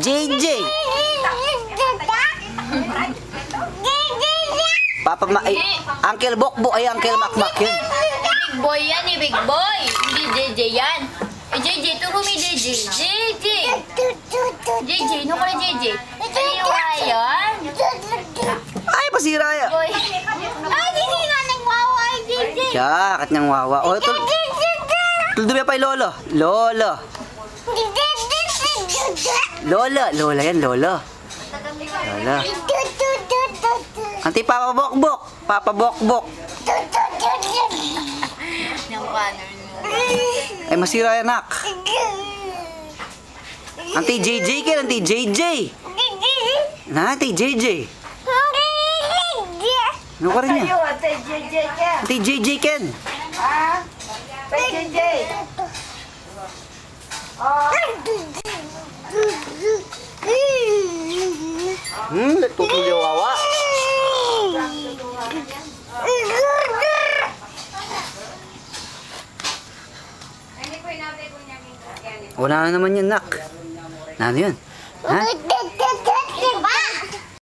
JJ. Papa ay, Uncle Bokbok ay Uncle Makmak yun. Big boy yan eh, big boy. Hindi JJ yan. Eh, JJ, turo mi JJ. JJ. JJ, no ka na JJ. Saliwa yan. Ay, pasira yan. Boy. Ay, hindi nga nagwawa ay JJ. Siya, kat niyang wawa. O, tuldubi pa yung lolo. Lolo. Lola yan, lolo. Lola. Anti Papa Bokbok. Papa Bokbok. Nang banner nyo. Ay, masira yan, nak. Anti JJ ken, Anti JJ. Na, Anti JJ. Ano ka rin niya? Anti JJ ken. Tutulyo wawa. Wala na naman yan, nak. Ano yun? Ha?